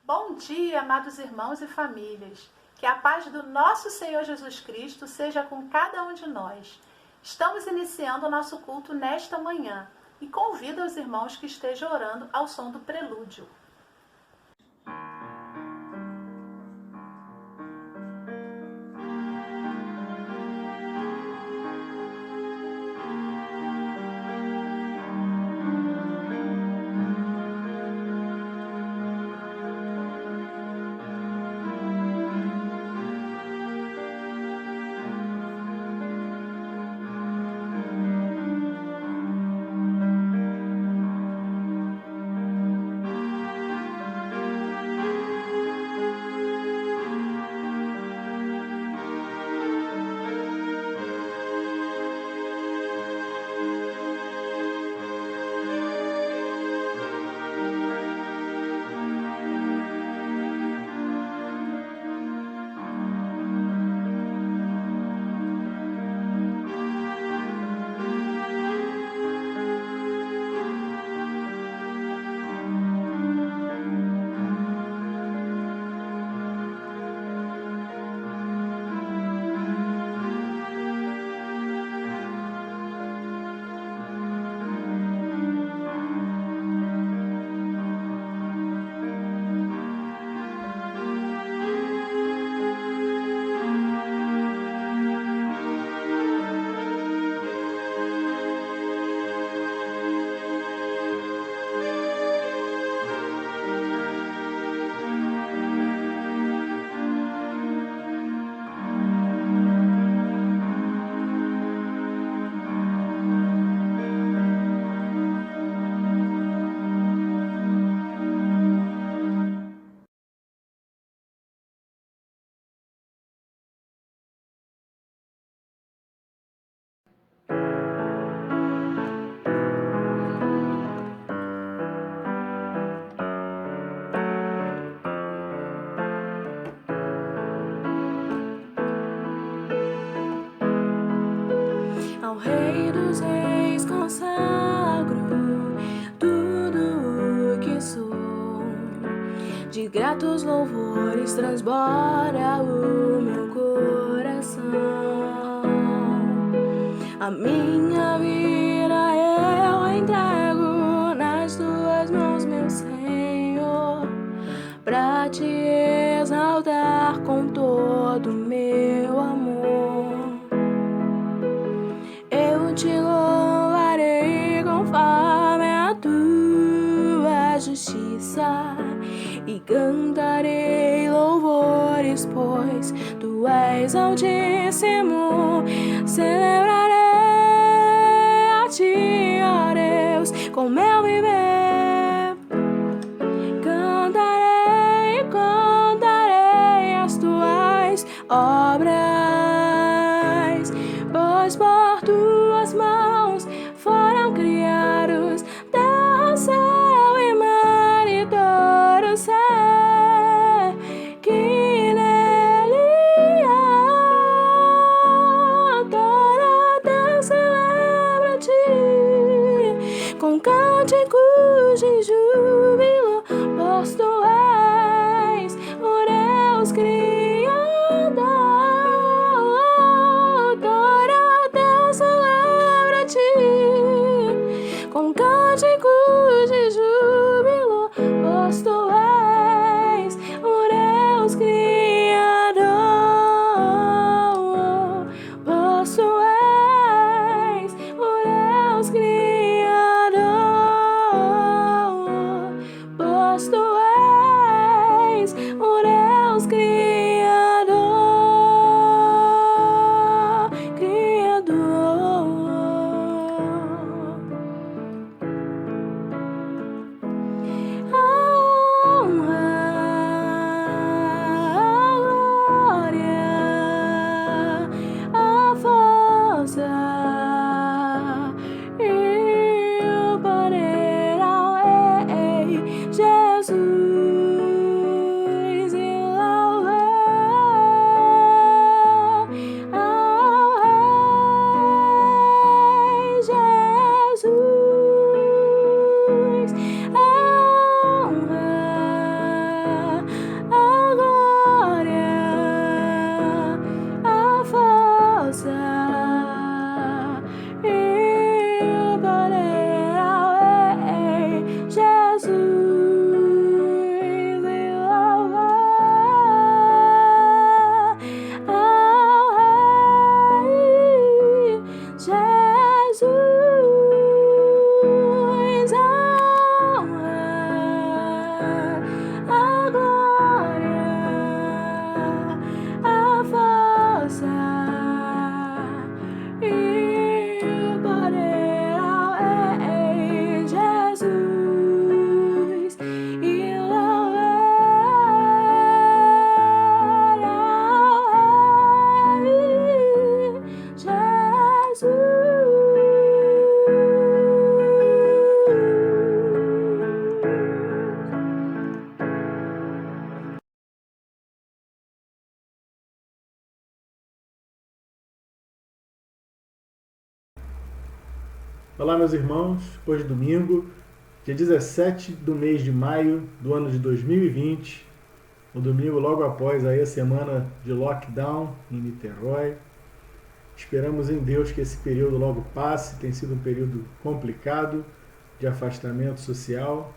Bom dia, amados irmãos e famílias. Que a paz do nosso Senhor Jesus Cristo seja com cada um de nós. Estamos iniciando o nosso culto nesta manhã e convido os irmãos que estejam orando ao som do prelúdio. Ao Rei dos Reis consagro tudo o que sou, de gratos louvores transborda o meu coração. A minha vida eu entrego nas tuas mãos, meu Senhor, pra te exaltar com todo o meu amor. Eu te louvarei conforme a tua justiça e cantarei louvores, pois tu és altíssimo. Celebrarei a ti, ó Deus, com meu viver. Cantarei e contarei as tuas obras, pois por tuas mãos foram criados terra, céu e mar e todo ser que nele há. Toda terra celebra a ti com cânticos de júbilo, pois tu és o Deus Criador. Toda terra celebra a ti com cânticos de júbilo, pois tu és o Deus Criador. Pois tu és o Deus Criador. Olá, meus irmãos. Hoje, domingo, dia 17 do mês de maio do ano de 2020. O domingo logo após aí a semana de lockdown em Niterói. Esperamos em Deus que esse período logo passe. Tem sido um período complicado de afastamento social,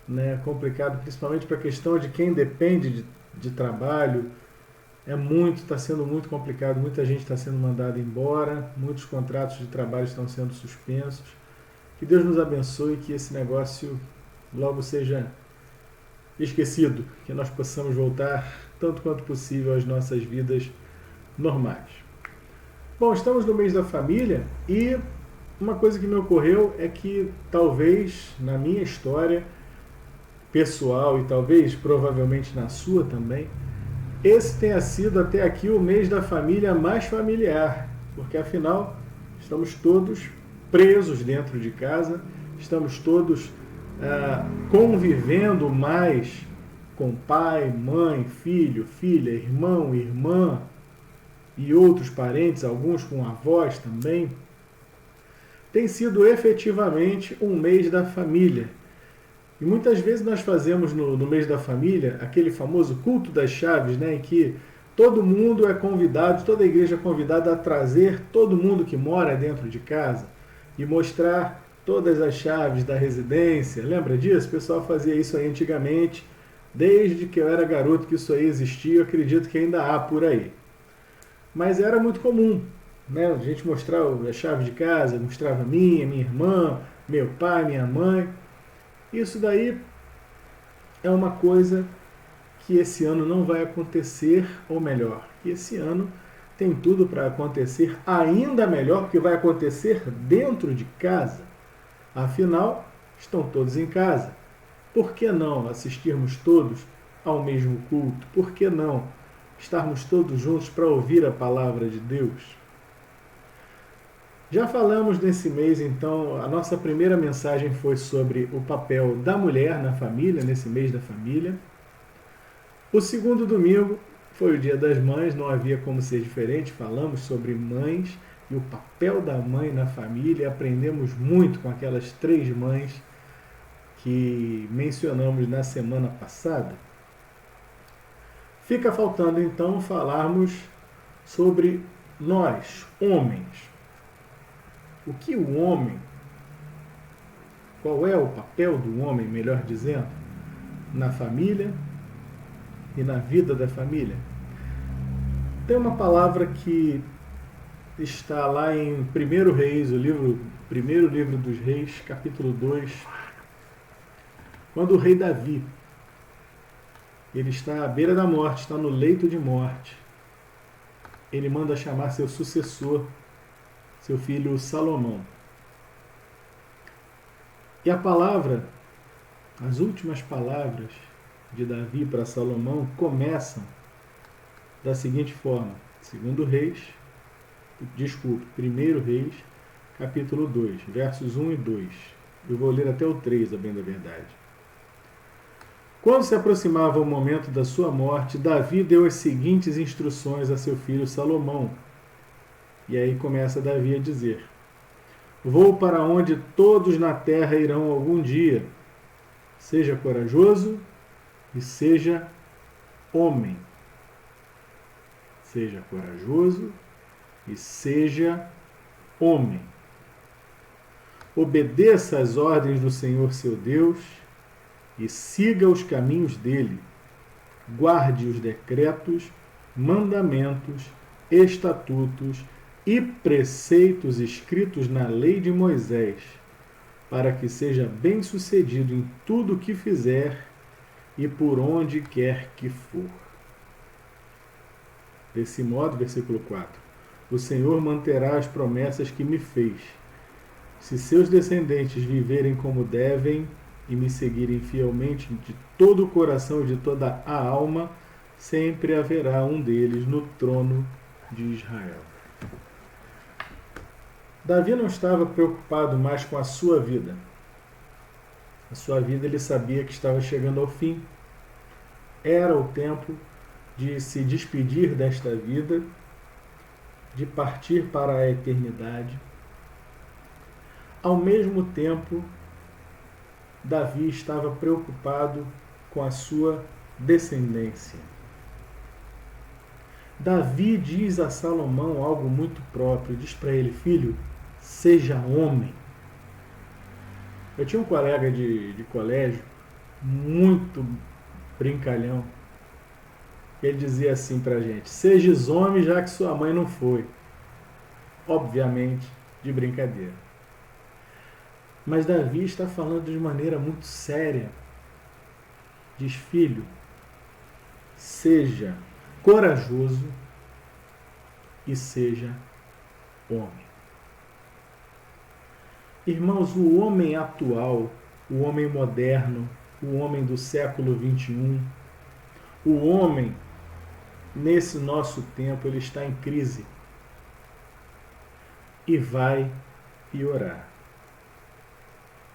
né? Complicado principalmente para a questão de quem depende de trabalho. Está sendo muito complicado, muita gente está sendo mandada embora, muitos contratos de trabalho estão sendo suspensos. Que Deus nos abençoe e que esse negócio logo seja esquecido, que nós possamos voltar tanto quanto possível às nossas vidas normais. Bom, estamos no mês da família e uma coisa que me ocorreu é que talvez na minha história pessoal e talvez provavelmente na sua também, esse tenha sido até aqui o mês da família mais familiar, porque afinal estamos todos presos dentro de casa, estamos todos convivendo mais com pai, mãe, filho, filha, irmão, irmã e outros parentes, alguns com avós também. Tem sido efetivamente um mês da família. E muitas vezes nós fazemos no mês da família aquele famoso culto das chaves, né, em que todo mundo é convidado, toda a igreja é convidada a trazer todo mundo que mora dentro de casa e mostrar todas as chaves da residência. Lembra disso? O pessoal fazia isso aí antigamente, desde que eu era garoto que isso aí existia, eu acredito que ainda há por aí. Mas era muito comum, né, a gente mostrar a chave de casa, mostrava minha irmã, meu pai, minha mãe. Isso daí é uma coisa que esse ano não vai acontecer, ou melhor, que esse ano tem tudo para acontecer ainda melhor, porque vai acontecer dentro de casa. Afinal, estão todos em casa. Por que não assistirmos todos ao mesmo culto? Por que não estarmos todos juntos para ouvir a palavra de Deus? Já falamos nesse mês, então, a nossa primeira mensagem foi sobre o papel da mulher na família, nesse mês da família. O segundo domingo foi o Dia das Mães, não havia como ser diferente, falamos sobre mães e o papel da mãe na família, aprendemos muito com aquelas 3 mães que mencionamos na semana passada. Fica faltando, então, falarmos sobre nós, homens. O que o homem, qual é o papel do homem, melhor dizendo, na família e na vida da família? Tem uma palavra que está lá em 1 Reis, primeiro livro dos Reis, capítulo 2, quando o rei Davi, ele está à beira da morte, está no leito de morte, ele manda chamar seu sucessor, seu filho Salomão. E a palavra, as últimas palavras de Davi para Salomão começam da seguinte forma: 1 Reis, capítulo 2, versos 1 e 2. Eu vou ler até o 3, a bem da verdade. Quando se aproximava o momento da sua morte, Davi deu as seguintes instruções a seu filho Salomão. E aí começa Davi a dizer: vou para onde todos na terra irão algum dia. Seja corajoso e seja homem. Seja corajoso e seja homem. Obedeça às ordens do Senhor seu Deus e siga os caminhos dele. Guarde os decretos, mandamentos, estatutos e preceitos escritos na lei de Moisés, para que seja bem-sucedido em tudo o que fizer e por onde quer que for. Desse modo, versículo 4, o Senhor manterá as promessas que me fez. Se seus descendentes viverem como devem e me seguirem fielmente de todo o coração e de toda a alma, sempre haverá um deles no trono de Israel. Davi não estava preocupado mais com a sua vida. A sua vida ele sabia que estava chegando ao fim. Era o tempo de se despedir desta vida, de partir para a eternidade. Ao mesmo tempo, Davi estava preocupado com a sua descendência. Davi diz a Salomão algo muito próprio, diz para ele: filho, seja homem. Eu tinha um colega de colégio, muito brincalhão, ele dizia assim pra gente: sejas homem já que sua mãe não foi. Obviamente, de brincadeira. Mas Davi está falando de maneira muito séria. Diz: filho, seja corajoso e seja homem. Irmãos, o homem atual, o homem moderno, o homem do século XXI, o homem nesse nosso tempo, ele está em crise e vai piorar.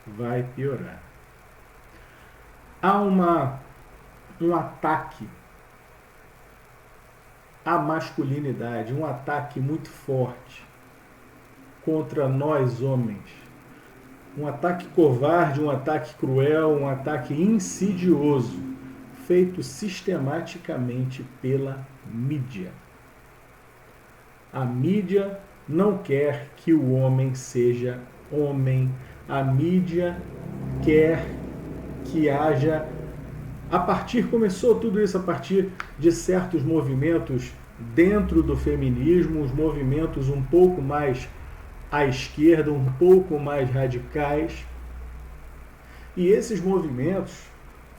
Vai piorar. Há um ataque à masculinidade, um ataque muito forte contra nós homens. Um ataque covarde, um ataque cruel, um ataque insidioso, feito sistematicamente pela mídia. A mídia não quer que o homem seja homem. A mídia quer que haja... Começou tudo isso a partir de certos movimentos dentro do feminismo, os movimentos um pouco mais à esquerda, um pouco mais radicais. E esses movimentos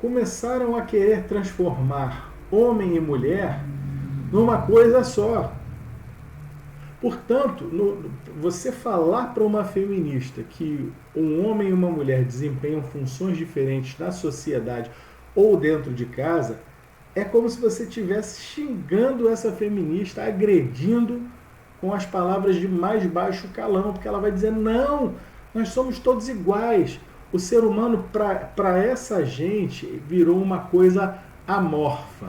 começaram a querer transformar homem e mulher numa coisa só. Portanto, você falar para uma feminista que um homem e uma mulher desempenham funções diferentes na sociedade ou dentro de casa, é como se você estivesse xingando essa feminista, agredindo com as palavras de mais baixo calão, porque ela vai dizer: não, nós somos todos iguais. O ser humano, para essa gente, virou uma coisa amorfa.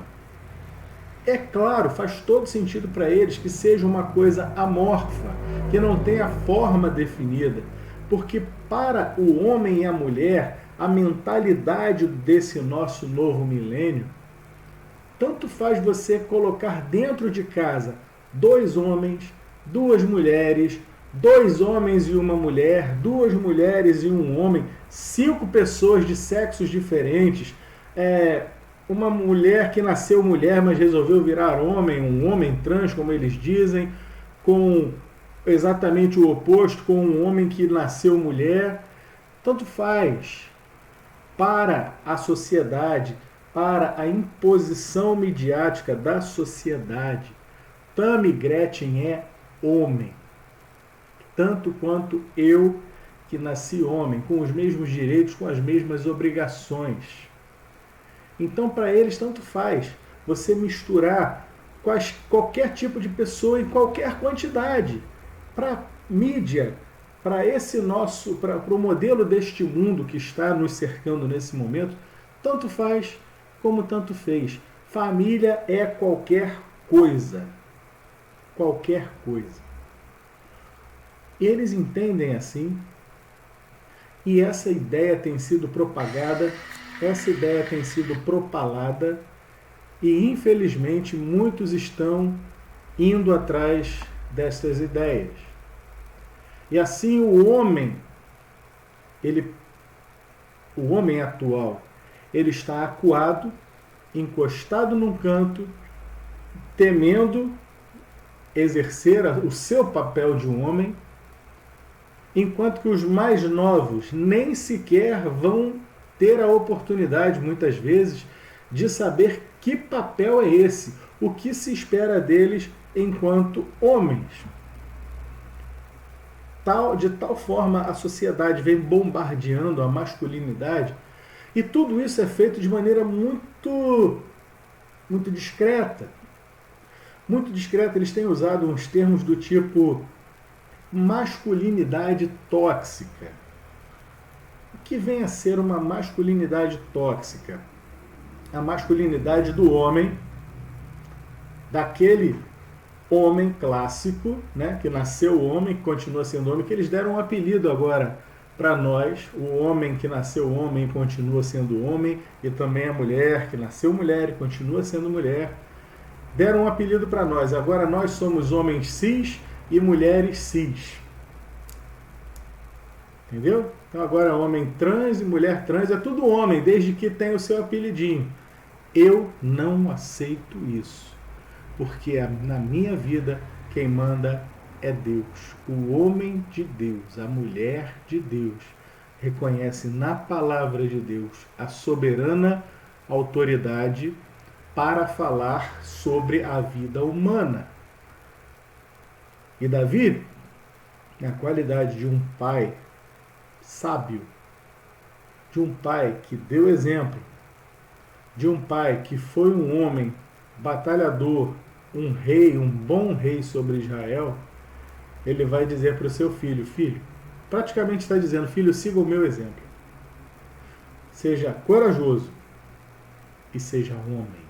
É claro, faz todo sentido para eles que seja uma coisa amorfa, que não tenha forma definida, porque para o homem e a mulher, a mentalidade desse nosso novo milênio, tanto faz você colocar dentro de casa 2 homens, 2 mulheres, 2 homens e uma mulher, 2 mulheres e um homem, 5 pessoas de sexos diferentes, uma mulher que nasceu mulher, mas resolveu virar homem, um homem trans, como eles dizem, com exatamente o oposto, com um homem que nasceu mulher. Tanto faz. Para a sociedade, para a imposição midiática da sociedade, Tammy Gretchen é homem. Tanto quanto eu, que nasci homem, com os mesmos direitos, com as mesmas obrigações. Então, para eles, tanto faz você misturar qualquer tipo de pessoa em qualquer quantidade. Para a mídia, para o modelo deste mundo que está nos cercando nesse momento, tanto faz como tanto fez. Família é qualquer coisa. Qualquer coisa. Eles entendem assim, e essa ideia tem sido propagada, essa ideia tem sido propalada, e infelizmente muitos estão indo atrás destas ideias. E assim o homem atual, ele está acuado, encostado num canto, temendo exercer o seu papel de um homem, enquanto que os mais novos nem sequer vão ter a oportunidade, muitas vezes, de saber que papel é esse, o que se espera deles enquanto homens. De tal forma a sociedade vem bombardeando a masculinidade, e tudo isso é feito de maneira muito discreta. Muito discreta. Eles têm usado uns termos do tipo masculinidade tóxica. O que vem a ser uma masculinidade tóxica? A masculinidade do homem, daquele homem clássico, né, que nasceu homem, que continua sendo homem, que eles deram um apelido agora para nós, o homem que nasceu homem e continua sendo homem, e também a mulher que nasceu mulher e continua sendo mulher. Deram um apelido para nós. Agora nós somos homens cis e mulheres cis. Entendeu? Então agora homem trans e mulher trans é tudo homem, desde que tem o seu apelidinho. Eu não aceito isso. Porque na minha vida quem manda é Deus. O homem de Deus, a mulher de Deus, reconhece na palavra de Deus a soberana autoridade para falar sobre a vida humana. E Davi, na qualidade de um pai sábio, de um pai que deu exemplo, de um pai que foi um homem batalhador, um rei, um bom rei sobre Israel, ele vai dizer para o seu filho, filho, praticamente está dizendo, filho, siga o meu exemplo. Seja corajoso e seja homem.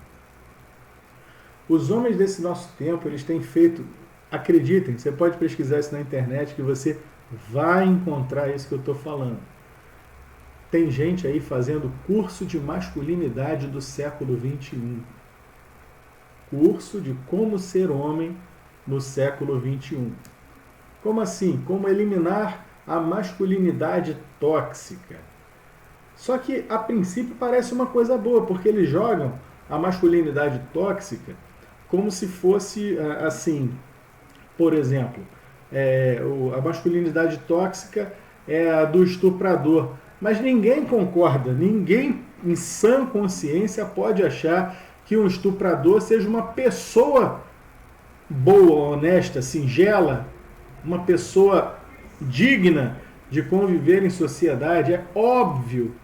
Os homens desse nosso tempo, eles têm feito, acreditem, você pode pesquisar isso na internet que você vai encontrar isso que eu estou falando. Tem gente aí fazendo curso de masculinidade do século XXI. Curso de como ser homem no século XXI. Como assim? Como eliminar a masculinidade tóxica. Só que, a princípio, parece uma coisa boa, porque eles jogam a masculinidade tóxica como se fosse, assim, por exemplo, a masculinidade tóxica é a do estuprador. Mas ninguém concorda, ninguém em sã consciência pode achar que um estuprador seja uma pessoa boa, honesta, singela, uma pessoa digna de conviver em sociedade. É óbvio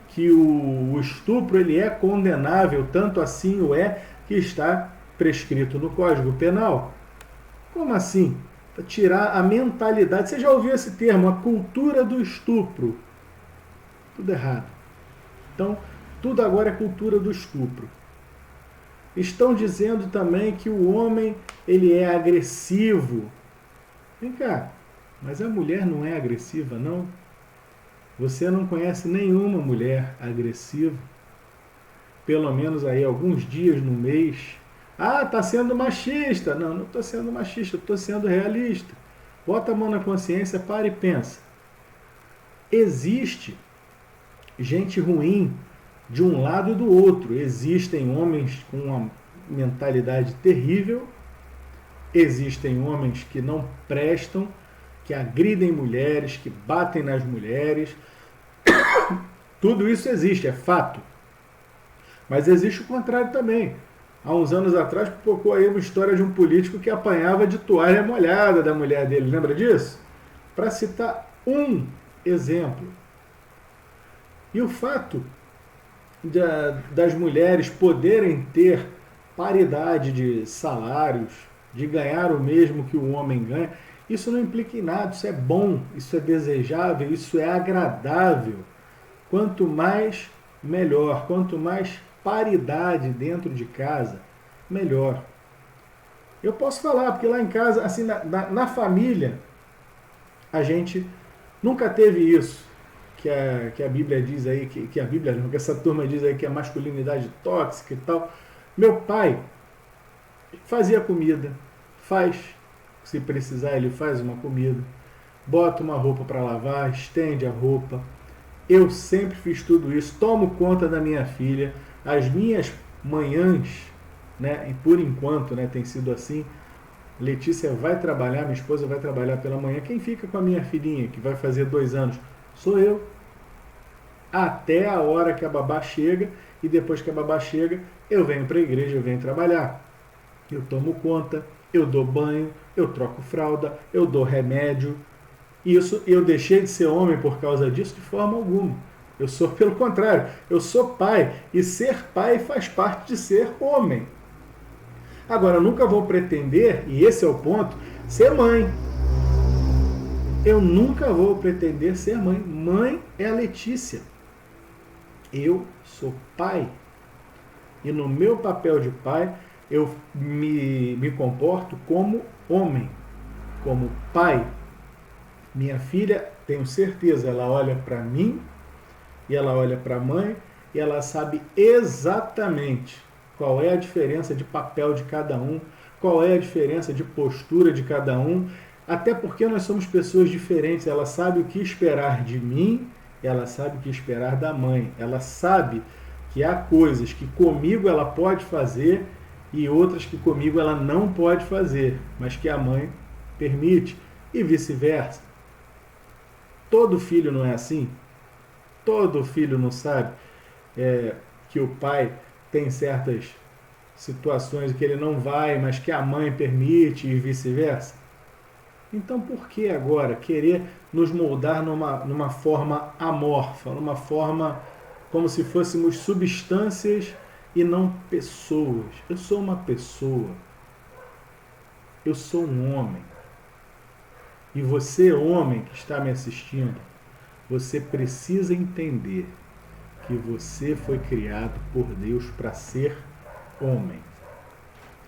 que o estupro ele é condenável, tanto assim o é que está prescrito no Código Penal. Como assim? Tirar a mentalidade. Você já ouviu esse termo, a cultura do estupro? Tudo errado. Então, tudo agora é cultura do estupro. Estão dizendo também que o homem ele é agressivo. Vem cá, mas a mulher não é agressiva, não? Você não conhece nenhuma mulher agressiva? Pelo menos aí alguns dias no mês. Ah, está sendo machista. Não, não estou sendo machista, estou sendo realista. Bota a mão na consciência, para e pensa. Existe gente ruim de um lado e do outro. Existem homens com uma mentalidade terrível, existem homens que não prestam, que agridem mulheres, que batem nas mulheres. Tudo isso existe, é fato. Mas existe o contrário também. Há uns anos atrás, pipocou aí uma história de um político que apanhava de toalha molhada da mulher dele. Lembra disso? Para citar um exemplo. E o fato das mulheres poderem ter paridade de salários, de ganhar o mesmo que o homem ganha, isso não implica em nada, isso é bom, isso é desejável, isso é agradável. Quanto mais, melhor. Quanto mais paridade dentro de casa, melhor. Eu posso falar, porque lá em casa, assim, na família, a gente nunca teve isso. Que a Bíblia diz aí, que a Bíblia não, que essa turma diz aí que é masculinidade tóxica e tal. Meu pai fazia comida, se precisar ele faz uma comida, bota uma roupa para lavar, estende a roupa. Eu sempre fiz tudo isso, tomo conta da minha filha, as minhas manhãs, né, e por enquanto, né, tem sido assim. Letícia vai trabalhar, minha esposa vai trabalhar pela manhã. Quem fica com a minha filhinha, que vai fazer 2 anos? Sou eu. Até a hora que a babá chega, e depois que a babá chega, eu venho para a igreja, eu venho trabalhar. Eu tomo conta, eu dou banho, eu troco fralda, eu dou remédio. Isso, eu deixei de ser homem por causa disso? De forma alguma. Eu sou, pelo contrário, eu sou pai, e ser pai faz parte de ser homem. Agora, eu nunca vou pretender, e esse é o ponto, ser mãe. Eu nunca vou pretender ser mãe. Mãe é a Letícia. Eu sou pai. E no meu papel de pai, eu me comporto como homem, como pai. Minha filha, tenho certeza, ela olha para mim e ela olha para a mãe e ela sabe exatamente qual é a diferença de papel de cada um, qual é a diferença de postura de cada um, até porque nós somos pessoas diferentes. Ela sabe o que esperar de mim, ela sabe o que esperar da mãe, ela sabe que há coisas que comigo ela pode fazer e outras que comigo ela não pode fazer, mas que a mãe permite, e vice-versa. Todo filho não é assim? Todo filho não sabe que o pai tem certas situações que ele não vai, mas que a mãe permite, e vice-versa? Então por que agora querer nos moldar numa forma amorfa, numa forma como se fôssemos substâncias e não pessoas? Eu sou uma pessoa. Eu sou um homem. E você, homem que está me assistindo, você precisa entender que você foi criado por Deus para ser homem.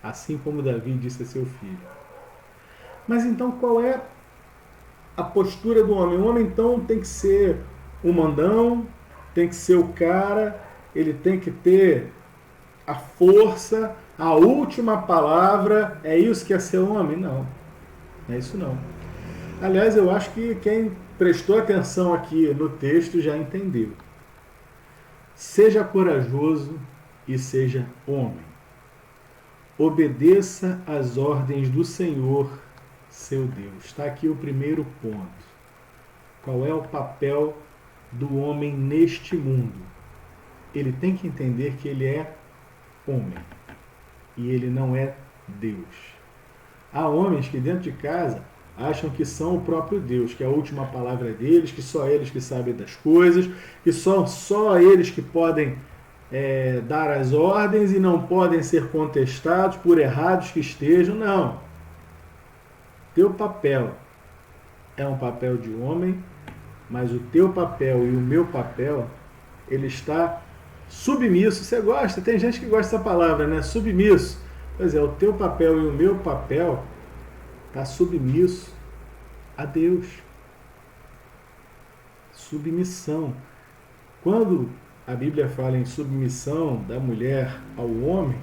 Assim como Davi disse a seu filho. Mas então qual é a postura do homem? O homem então tem que ser o mandão, tem que ser o cara, ele tem que ter a força, a última palavra. É isso que é ser homem? Não, não é isso não. Aliás, eu acho que quem prestou atenção aqui no texto já entendeu. Seja corajoso e seja homem. Obedeça às ordens do Senhor, seu Deus. Está aqui o primeiro ponto. Qual é o papel do homem neste mundo? Ele tem que entender que ele é homem e ele não é Deus. Há homens que dentro de casa acham que são o próprio Deus, que a última palavra é deles, que só eles que sabem das coisas, que só eles que podem dar as ordens e não podem ser contestados por errados que estejam. Não. Teu papel é um papel de homem, mas o teu papel e o meu papel, ele está submisso. Você gosta? Tem gente que gosta dessa palavra, né? Submisso. Pois é, o teu papel e o meu papel está submisso a Deus. Submissão. Quando a Bíblia fala em submissão da mulher ao homem,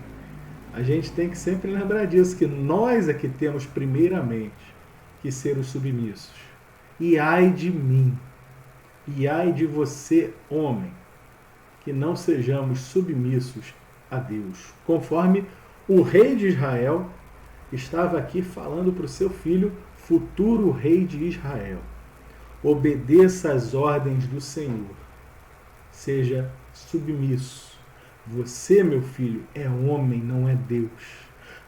a gente tem que sempre lembrar disso, que nós é que temos primeiramente que ser os submissos. E ai de mim, e ai de você, homem, que não sejamos submissos a Deus. Conforme o rei de Israel estava aqui falando para o seu filho, futuro rei de Israel. Obedeça às ordens do Senhor. Seja submisso. Você, meu filho, é homem, não é Deus.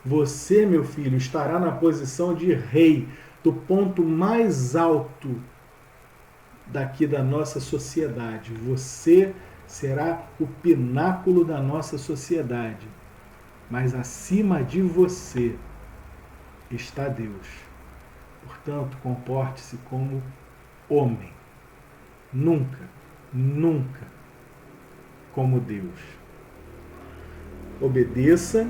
Você, meu filho, estará na posição de rei, do ponto mais alto daqui da nossa sociedade. Você será o pináculo da nossa sociedade. Mas acima de você está Deus. Portanto, comporte-se como homem. Nunca, nunca como Deus. Obedeça,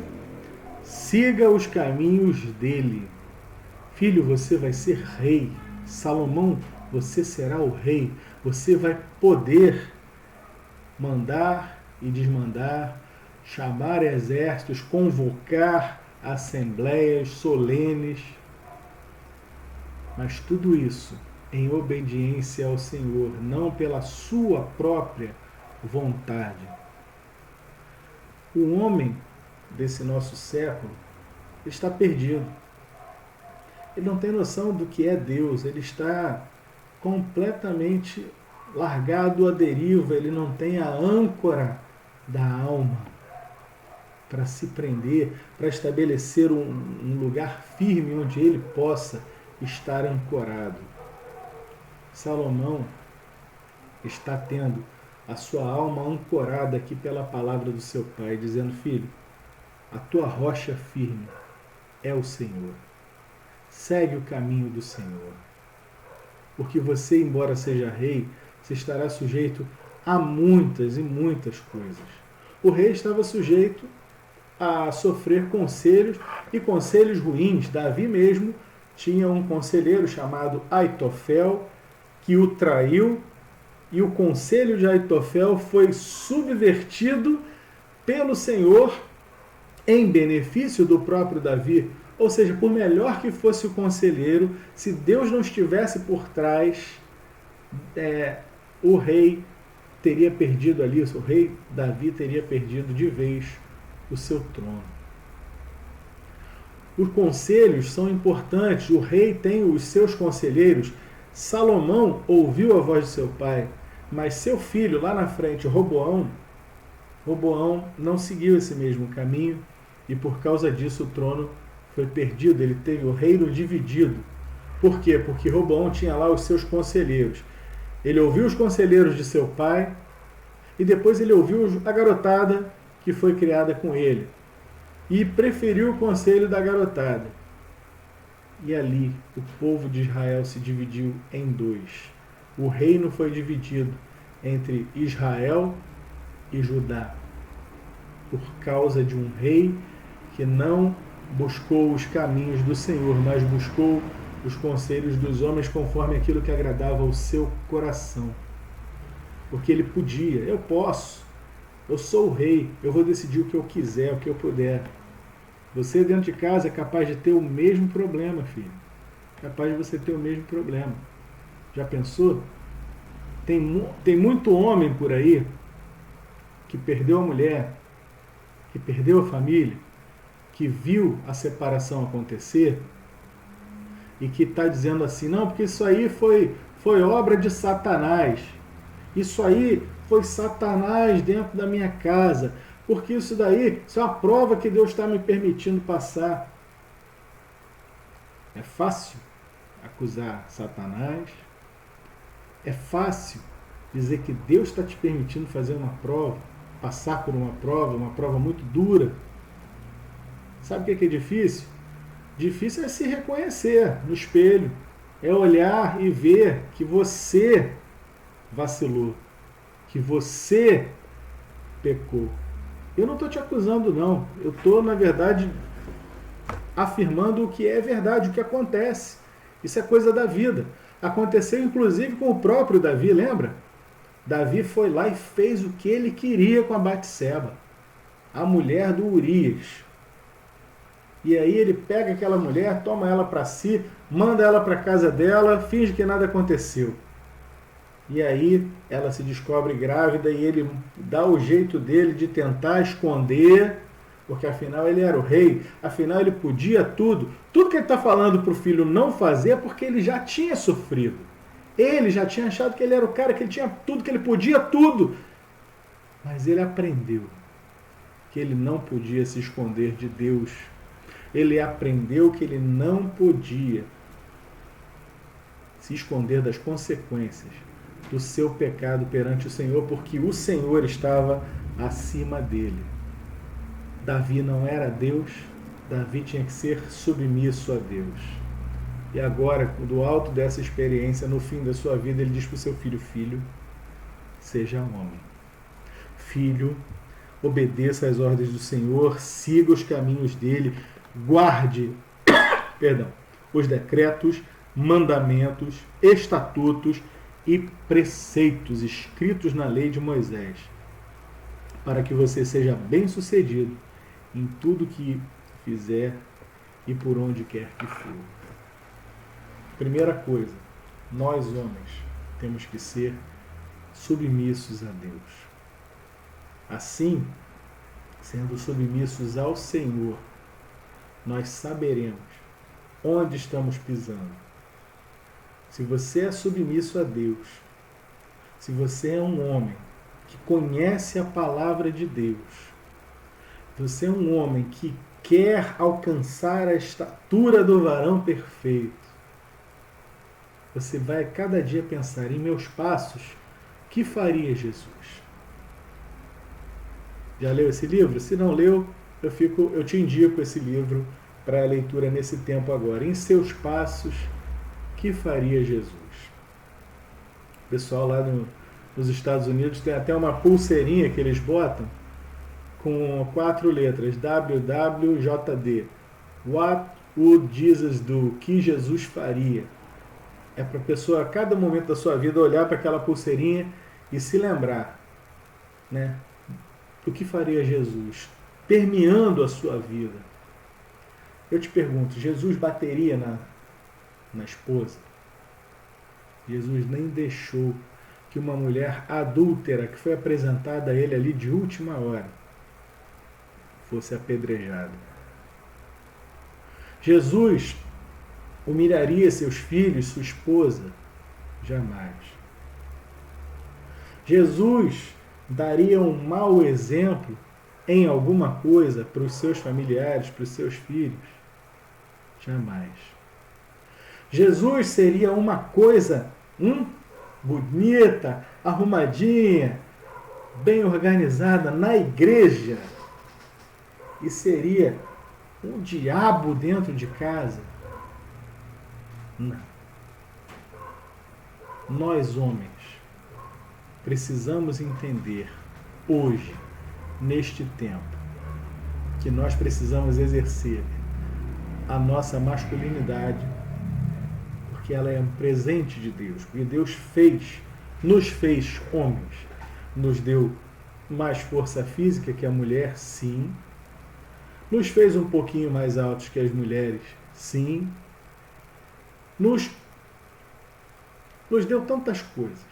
siga os caminhos dele. Filho, você vai ser rei. Salomão, você será o rei. Você vai poder mandar e desmandar, chamar exércitos, convocar assembleias solenes. Mas tudo isso em obediência ao Senhor, não pela sua própria vontade. O homem desse nosso século está perdido. Ele não tem noção do que é Deus, ele está completamente largado à deriva, ele não tem a âncora da alma para se prender, para estabelecer um lugar firme onde ele possa estar ancorado. Salomão está tendo a sua alma ancorada aqui pela palavra do seu pai, dizendo: filho, a tua rocha firme é o Senhor. Segue o caminho do Senhor. Porque você, embora seja rei, você estará sujeito a muitas e muitas coisas. O rei estava sujeito a sofrer conselhos e conselhos ruins. Davi mesmo tinha um conselheiro chamado Aitofel que o traiu, e o conselho de Aitofel foi subvertido pelo Senhor em benefício do próprio Davi. Ou seja, por melhor que fosse o conselheiro, se Deus não estivesse por trás, o rei teria perdido ali, o rei Davi teria perdido de vez o seu trono. Os conselhos são importantes, o rei tem os seus conselheiros. Salomão ouviu a voz de seu pai, mas seu filho lá na frente, Roboão não seguiu esse mesmo caminho, e por causa disso o trono foi perdido, ele teve o reino dividido. Por quê? Porque Roboão tinha lá os seus conselheiros. Ele ouviu os conselheiros de seu pai e depois ele ouviu a garotada que foi criada com ele e preferiu o conselho da garotada. E ali o povo de Israel se dividiu em dois. O reino foi dividido entre Israel e Judá por causa de um rei que não buscou os caminhos do Senhor, mas buscou os conselhos dos homens conforme aquilo que agradava ao seu coração. Porque ele podia, eu posso, eu sou o rei, eu vou decidir o que eu quiser, o que eu puder. Você dentro de casa é capaz de ter o mesmo problema, filho. Capaz de você ter o mesmo problema. Já pensou? Tem muito homem por aí que perdeu a mulher, que perdeu a família, que viu a separação acontecer e que está dizendo assim, não, porque isso aí foi obra de Satanás. Isso aí foi Satanás dentro da minha casa. Porque isso é uma prova que Deus está me permitindo passar. É fácil acusar Satanás. É fácil dizer que Deus está te permitindo fazer uma prova, passar por uma prova muito dura. Sabe o que é difícil? Difícil é se reconhecer no espelho. É olhar e ver que você vacilou. Que você pecou. Eu não estou te acusando, não. Eu estou, na verdade, afirmando o que é verdade, o que acontece. Isso é coisa da vida. Aconteceu, inclusive, com o próprio Davi, lembra? Davi foi lá e fez o que ele queria com a Batseba, a mulher do Urias. E aí ele pega aquela mulher, toma ela para si, manda ela para a casa dela, finge que nada aconteceu. E aí ela se descobre grávida e ele dá o jeito dele de tentar esconder, porque afinal ele era o rei, afinal ele podia tudo. Tudo que ele está falando para o filho não fazer é porque ele já tinha sofrido. Ele já tinha achado que ele era o cara, que ele tinha tudo, que ele podia tudo. Mas ele aprendeu que ele não podia se esconder de Deus. Ele aprendeu que ele não podia se esconder das consequências do seu pecado perante o Senhor, porque o Senhor estava acima dele. Davi não era Deus, Davi tinha que ser submisso a Deus. E agora, do alto dessa experiência, no fim da sua vida, ele diz para o seu filho, filho, seja homem. Filho, obedeça às ordens do Senhor, siga os caminhos dele, guarde os decretos, mandamentos, estatutos e preceitos escritos na lei de Moisés, para que você seja bem-sucedido em tudo que fizer e por onde quer que for. Primeira coisa, nós homens temos que ser submissos a Deus. Assim, sendo submissos ao Senhor, nós saberemos onde estamos pisando. Se você é submisso a Deus, se você é um homem que conhece a palavra de Deus, você é um homem que quer alcançar a estatura do varão perfeito, você vai cada dia pensar em meus passos, o que faria Jesus? Já leu esse livro? Se não leu, eu te indico esse livro para a leitura nesse tempo agora. Em seus passos, que faria Jesus? O pessoal lá nos Estados Unidos tem até uma pulseirinha que eles botam com 4 letras, WWJD. What would Jesus do? O que Jesus faria? É para a pessoa, a cada momento da sua vida, olhar para aquela pulseirinha e se lembrar, né? O que faria Jesus? Permeando a sua vida. Eu te pergunto, Jesus bateria na esposa? Jesus nem deixou que uma mulher adúltera, que foi apresentada a ele ali de última hora, fosse apedrejada. Jesus humilharia seus filhos, sua esposa? Jamais. Jesus daria um mau exemplo em alguma coisa para os seus familiares, para os seus filhos? Jamais. Jesus seria uma coisa bonita, arrumadinha, bem organizada na igreja e seria um diabo dentro de casa? Não. Nós, homens, precisamos entender hoje, neste tempo, que nós precisamos exercer a nossa masculinidade, porque ela é um presente de Deus. Porque Deus nos fez homens, nos deu mais força física que a mulher, sim. Nos fez um pouquinho mais altos que as mulheres, sim. Nos deu tantas coisas.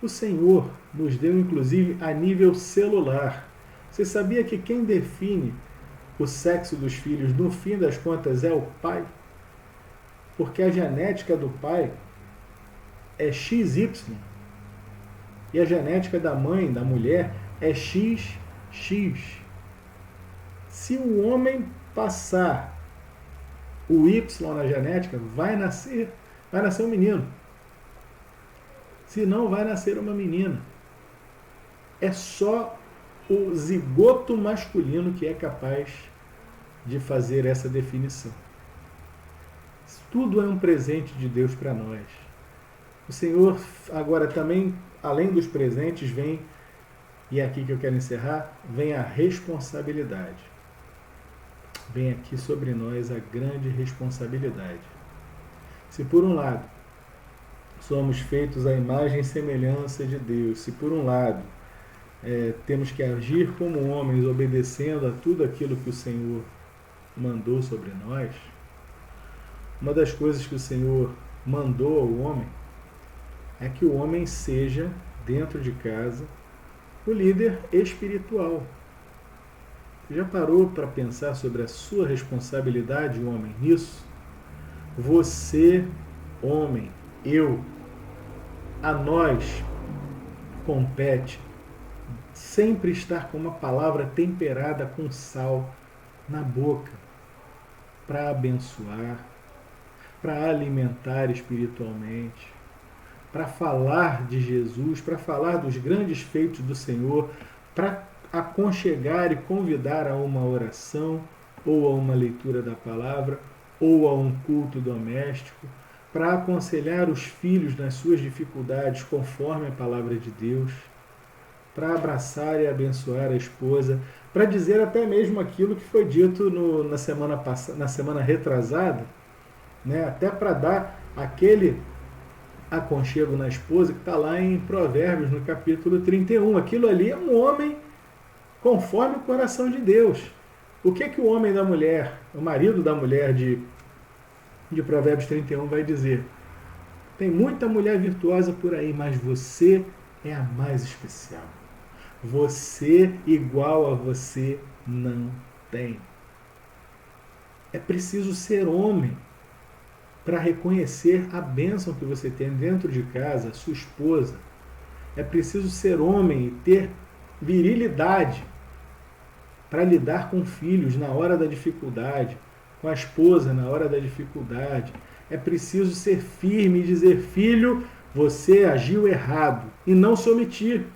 O Senhor nos deu, inclusive, a nível celular. Você sabia que quem define o sexo dos filhos, no fim das contas, é o pai? Porque a genética do pai é XY. E a genética da mãe, da mulher, é XX. Se o homem passar o Y na genética, vai nascer um menino. Se não, vai nascer uma menina. É só o zigoto masculino que é capaz de fazer essa definição. Tudo é um presente de Deus para nós. O Senhor, agora também, além dos presentes, vem, e é aqui que eu quero encerrar, vem a responsabilidade. Vem aqui sobre nós a grande responsabilidade. Se por um lado somos feitos à imagem e semelhança de Deus, se por um lado temos que agir como homens, obedecendo a tudo aquilo que o Senhor mandou sobre nós, uma das coisas que o Senhor mandou ao homem é que o homem seja, dentro de casa, o líder espiritual. Você já parou para pensar sobre a sua responsabilidade, homem, nisso? Você, homem, eu, a nós compete sempre estar com uma palavra temperada com sal na boca, para abençoar, para alimentar espiritualmente, para falar de Jesus, para falar dos grandes feitos do Senhor, para aconchegar e convidar a uma oração, ou a uma leitura da palavra, ou a um culto doméstico, para aconselhar os filhos nas suas dificuldades conforme a palavra de Deus, para abraçar e abençoar a esposa, para dizer até mesmo aquilo que foi dito na semana retrasada, né? Até para dar aquele aconchego na esposa que está lá em Provérbios, no capítulo 31. Aquilo ali é um homem conforme o coração de Deus. O que o homem da mulher, o marido da mulher de Provérbios 31 vai dizer? Tem muita mulher virtuosa por aí, mas você é a mais especial. Você, igual a você, não tem. É preciso ser homem para reconhecer a bênção que você tem dentro de casa, sua esposa. É preciso ser homem e ter virilidade para lidar com filhos na hora da dificuldade, com a esposa na hora da dificuldade. É preciso ser firme e dizer: filho, você agiu errado, e não se omitir.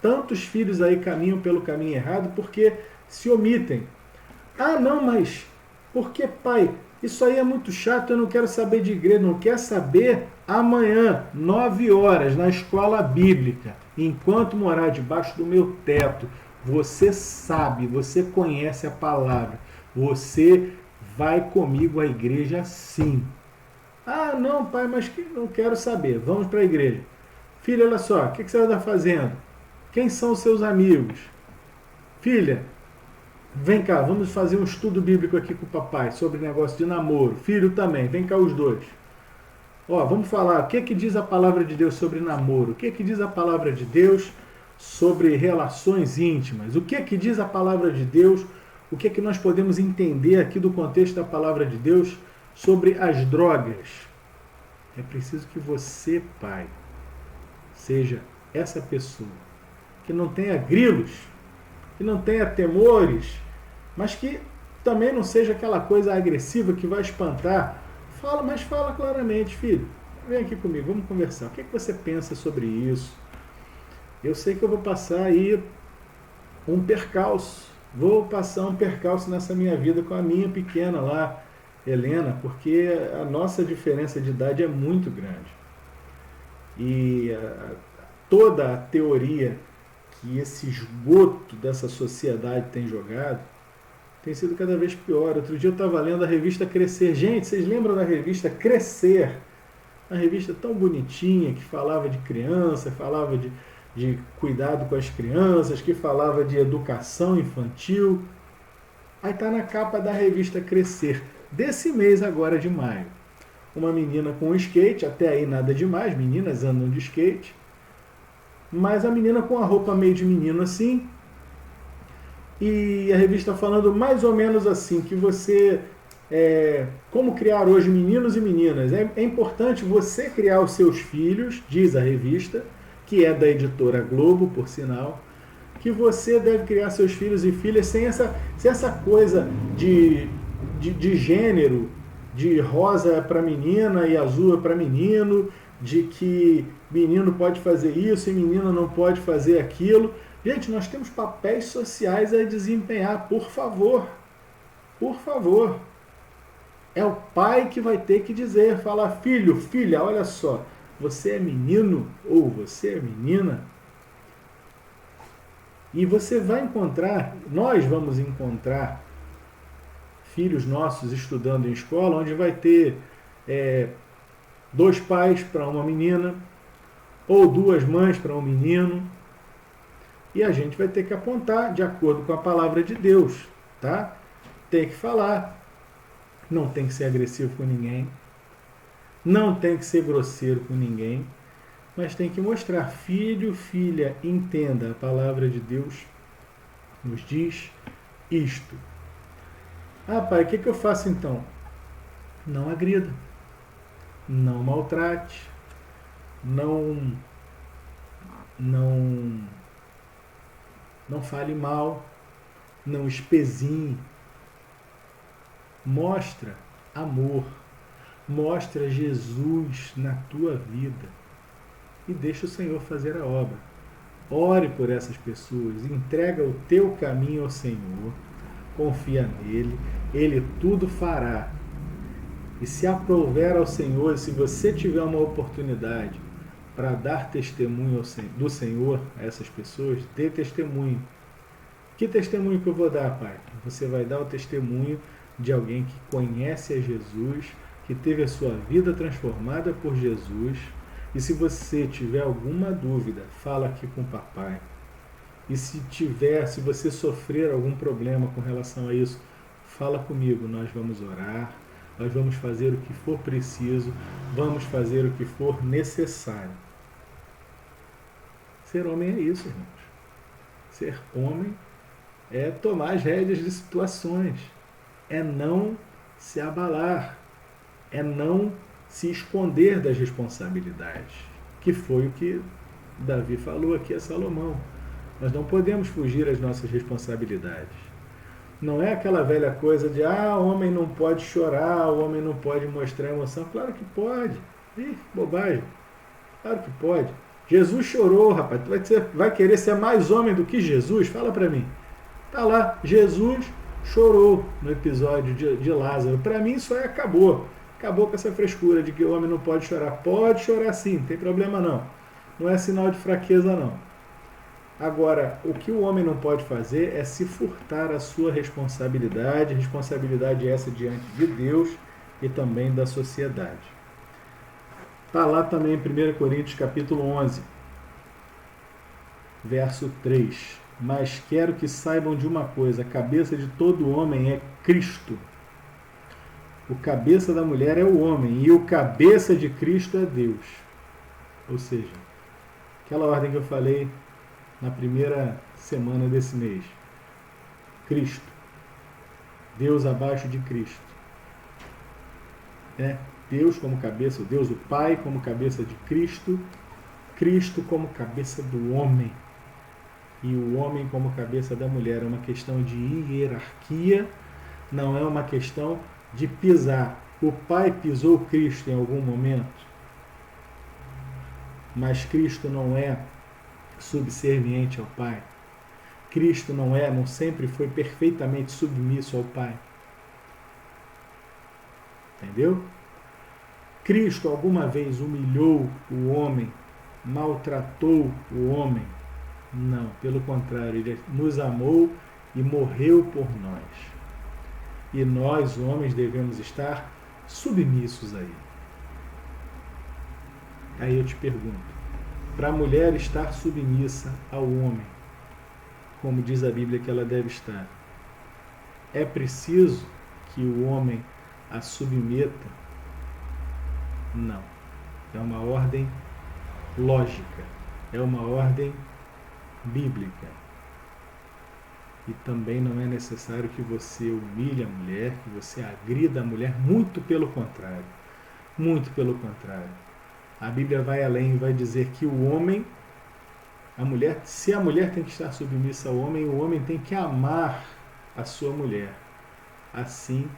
Tantos filhos aí caminham pelo caminho errado porque se omitem. Ah, não, mas por que, pai, Isso aí é muito chato, eu não quero saber de igreja, não quero saber amanhã, 9 horas, na escola bíblica, enquanto morar debaixo do meu teto, você sabe, você conhece a palavra, você vai comigo à igreja sim. Ah, não, pai, mas que não quero saber, vamos para a igreja. Filha, olha só, o que você vai estar fazendo? Quem são os seus amigos? Filha, vem cá, vamos fazer um estudo bíblico aqui com o papai sobre negócio de namoro. Filho também, vem cá os dois. Ó, vamos falar o que diz a palavra de Deus sobre namoro, o que diz a palavra de Deus sobre relações íntimas, o que diz a palavra de Deus, o que nós podemos entender aqui do contexto da palavra de Deus sobre as drogas. É preciso que você, pai, seja essa pessoa que não tenha grilos, que não tenha temores, mas que também não seja aquela coisa agressiva que vai espantar. Fala, mas fala claramente, filho. Vem aqui comigo, vamos conversar. O que você pensa sobre isso? Eu sei que eu vou passar aí um percalço. Vou passar um percalço nessa minha vida com a minha pequena lá, Helena, porque a nossa diferença de idade é muito grande. E toda a teoria que esse esgoto dessa sociedade tem jogado tem sido cada vez pior. Outro dia eu estava lendo a revista Crescer. Gente, vocês lembram da revista Crescer? Uma revista tão bonitinha, que falava de criança, falava de cuidado com as crianças, que falava de educação infantil. Aí está na capa da revista Crescer, desse mês agora de maio. Uma menina com um skate, até aí nada demais, meninas andam de skate, mas a menina com a roupa meio de menino assim, e a revista falando mais ou menos assim, que você, como criar hoje meninos e meninas, é importante você criar os seus filhos, diz a revista, que é da editora Globo, por sinal, que você deve criar seus filhos e filhas sem essa coisa de gênero, de rosa para menina e azul para menino, de que menino pode fazer isso e menina não pode fazer aquilo. Gente, nós temos papéis sociais a desempenhar, por favor. Por favor. É o pai que vai ter que dizer, falar, filho, filha, olha só, você é menino ou você é menina. E você vai encontrar, nós vamos encontrar filhos nossos estudando em escola, onde vai ter 2 pais para uma menina, ou 2 mães para um menino, e a gente vai ter que apontar de acordo com a palavra de Deus, tá? Tem que falar, não tem que ser agressivo com ninguém, não tem que ser grosseiro com ninguém, mas tem que mostrar, filho, filha, entenda, a palavra de Deus nos diz isto. Ah, pai, o que eu faço então? Não agrida, não maltrate, não fale mal, não espezinhe. Mostra amor, mostra Jesus na tua vida e deixa o Senhor fazer a obra. Ore por essas pessoas, entrega o teu caminho ao Senhor, confia nele, ele tudo fará. E se aprouver ao Senhor, se você tiver uma oportunidade para dar testemunho do Senhor a essas pessoas, dê testemunho. Que testemunho que eu vou dar, pai? Você vai dar o testemunho de alguém que conhece a Jesus, que teve a sua vida transformada por Jesus. E se você tiver alguma dúvida, fala aqui com o papai. E se você sofrer algum problema com relação a isso, fala comigo, nós vamos orar, nós vamos fazer o que for preciso, vamos fazer o que for necessário. Ser homem é isso, irmãos. Ser homem é tomar as rédeas de situações, é não se abalar, é não se esconder das responsabilidades, que foi o que Davi falou aqui a Salomão. Nós não podemos fugir às nossas responsabilidades. Não é aquela velha coisa de o homem não pode chorar, o homem não pode mostrar emoção. Claro que pode. Ih, bobagem. Claro que pode. Jesus chorou, rapaz. Tu vai querer ser mais homem do que Jesus? Fala pra mim. Tá lá, Jesus chorou no episódio de Lázaro. Para mim isso aí acabou. Acabou com essa frescura de que o homem não pode chorar. Pode chorar sim, não tem problema não. Não é sinal de fraqueza não. Agora, o que o homem não pode fazer é se furtar a sua responsabilidade essa diante de Deus e também da sociedade. Está lá também em 1 Coríntios capítulo 11, verso 3. Mas quero que saibam de uma coisa, a cabeça de todo homem é Cristo. O cabeça da mulher é o homem e o cabeça de Cristo é Deus. Ou seja, aquela ordem que eu falei na primeira semana desse mês. Cristo. Deus abaixo de Cristo. Deus como cabeça, Deus o Pai como cabeça de Cristo, Cristo como cabeça do homem e o homem como cabeça da mulher. É uma questão de hierarquia, não é uma questão de pisar. O Pai pisou Cristo em algum momento, mas Cristo não é subserviente ao Pai. Cristo não sempre foi perfeitamente submisso ao Pai. Entendeu? Cristo alguma vez humilhou o homem, maltratou o homem? Não, pelo contrário, ele nos amou e morreu por nós. E nós, homens, devemos estar submissos a ele. Aí eu te pergunto, para a mulher estar submissa ao homem, como diz a Bíblia que ela deve estar, é preciso que o homem a submeta? Não. É uma ordem lógica, é uma ordem bíblica. E também não é necessário que você humilhe a mulher, que você agrida a mulher, muito pelo contrário. Muito pelo contrário. A Bíblia vai além e vai dizer que o homem, se a mulher tem que estar submissa ao homem, o homem tem que amar a sua mulher, assim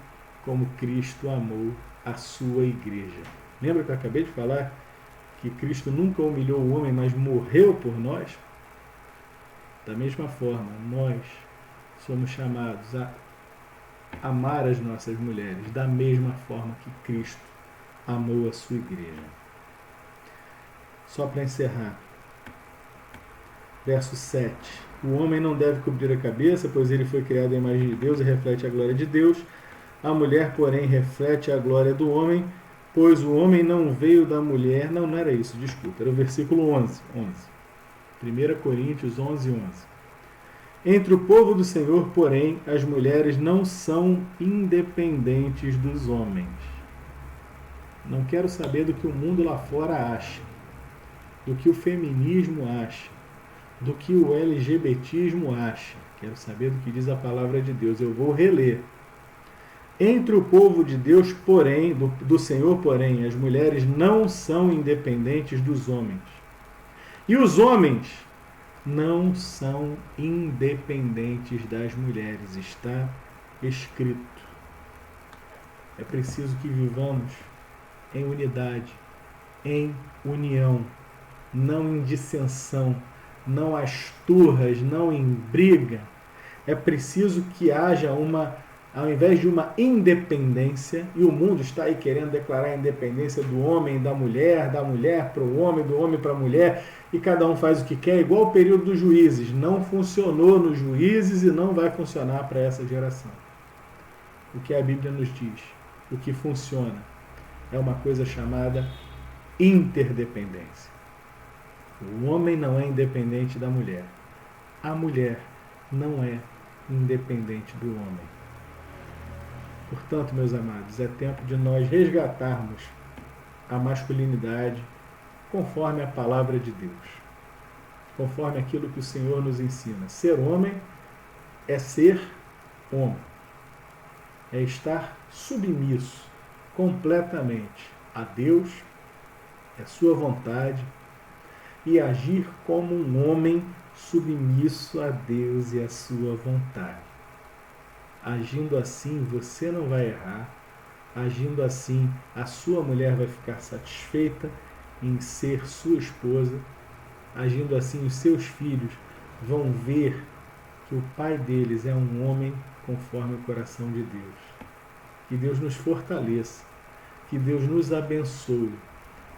como Cristo amou a sua igreja. Lembra que eu acabei de falar que Cristo nunca humilhou o homem, mas morreu por nós? Da mesma forma, nós somos chamados a amar as nossas mulheres, da mesma forma que Cristo amou a sua igreja. Só para encerrar, verso 7. O homem não deve cobrir a cabeça, pois ele foi criado à imagem de Deus e reflete a glória de Deus. A mulher, porém, reflete a glória do homem, pois o homem não veio da mulher. Não era isso, desculpa, era o versículo 11. 1 Coríntios 11. Entre o povo do Senhor, porém, as mulheres não são independentes dos homens. Não quero saber do que o mundo lá fora acha, do que o feminismo acha, do que o LGBTismo acha. Quero saber do que diz a palavra de Deus. Eu vou reler. Entre o povo de Deus, porém, do Senhor, porém, as mulheres não são independentes dos homens. E os homens não são independentes das mulheres. Está escrito. É preciso que vivamos em unidade, em união, não em dissensão, não às turras, não em briga. É preciso que haja ao invés de uma independência, e o mundo está aí querendo declarar a independência do homem e da mulher para o homem, do homem para a mulher, e cada um faz o que quer, igual o período dos juízes. Não funcionou nos juízes e não vai funcionar para essa geração. O que a Bíblia nos diz, o que funciona, é uma coisa chamada interdependência. O homem não é independente da mulher. A mulher não é independente do homem. Portanto, meus amados, é tempo de nós resgatarmos a masculinidade conforme a palavra de Deus, conforme aquilo que o Senhor nos ensina. Ser homem é ser homem, é estar submisso completamente a Deus, a sua vontade, e agir como um homem submisso a Deus e a sua vontade. Agindo assim, você não vai errar. Agindo assim, a sua mulher vai ficar satisfeita em ser sua esposa. Agindo assim, os seus filhos vão ver que o pai deles é um homem conforme o coração de Deus. Que Deus nos fortaleça, que Deus nos abençoe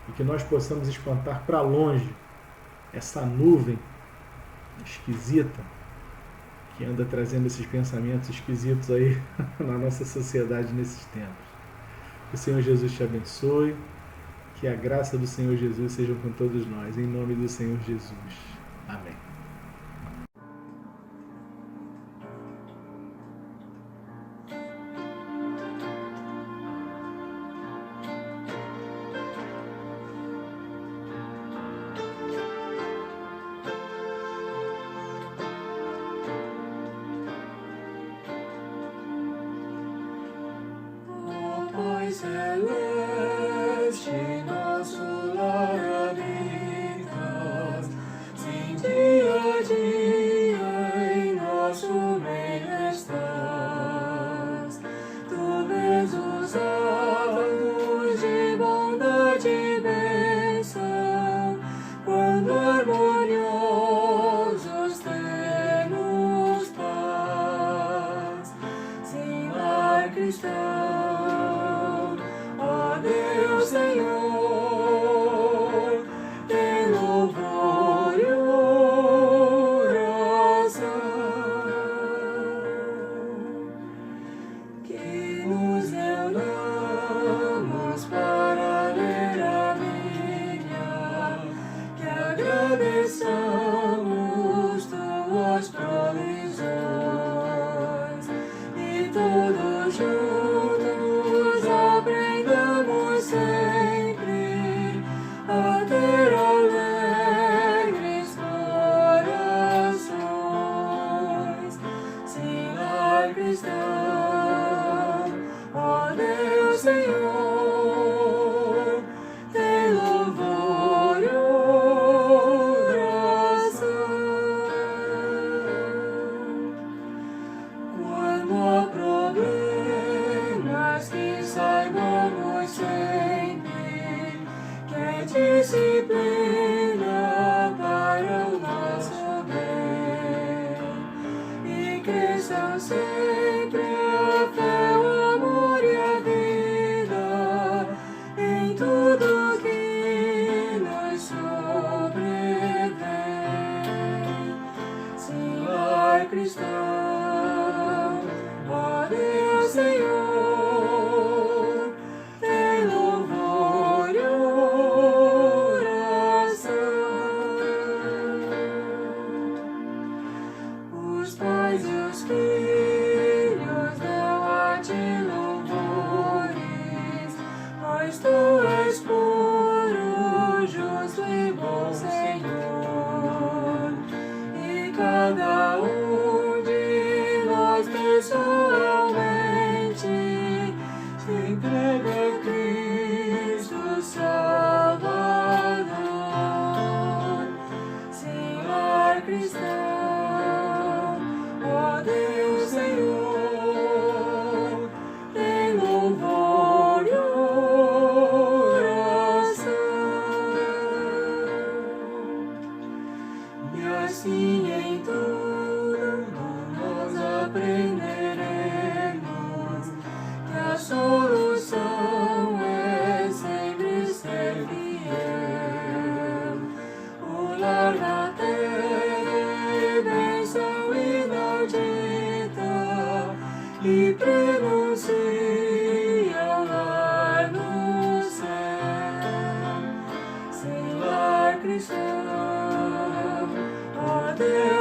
e que nós possamos espantar para longe essa nuvem esquisita que anda trazendo esses pensamentos esquisitos aí na nossa sociedade nesses tempos. Que o Senhor Jesus te abençoe, que a graça do Senhor Jesus seja com todos nós, em nome do Senhor Jesus. Amém. Celeste, nosso lar habitas, sim, dia a dia em nosso meio estás. Tu vês os atos de bondade e bênção, quando harmoniosos temos paz. Sim, lar cristão, Senhor, em louvor e oração, que nos reunamos para ler a Bíblia, que agradeçamos tuas provisões e todos juntos aprendamos sempre a ter alegres corações. Sim, lar cristão, ó Deus Senhor, tem louvor e oração. Quando há problemas, que saibamos sempre que é disciplina para o nosso bem, e cresçam sempre a fé, o amor e a vida em tudo que nos sobrevém. Sim, lar cristão, ó Deus Senhor, tem louvor e oração. Os pais e os filhos dão a ti louvores, pois tu és puro, justo e bom Senhor, e cada de nós pessoalmente se entrega a Cristo Salvador. Sim, lar cristão, ó Deus Senhor, tem louvor e oração. E assim em tudo nós aprenderemos que a solução é sempre ser fiel. O lar da terra é bênção inaudita e prenuncia o lar no céu. Sem lar cristão, ó Deus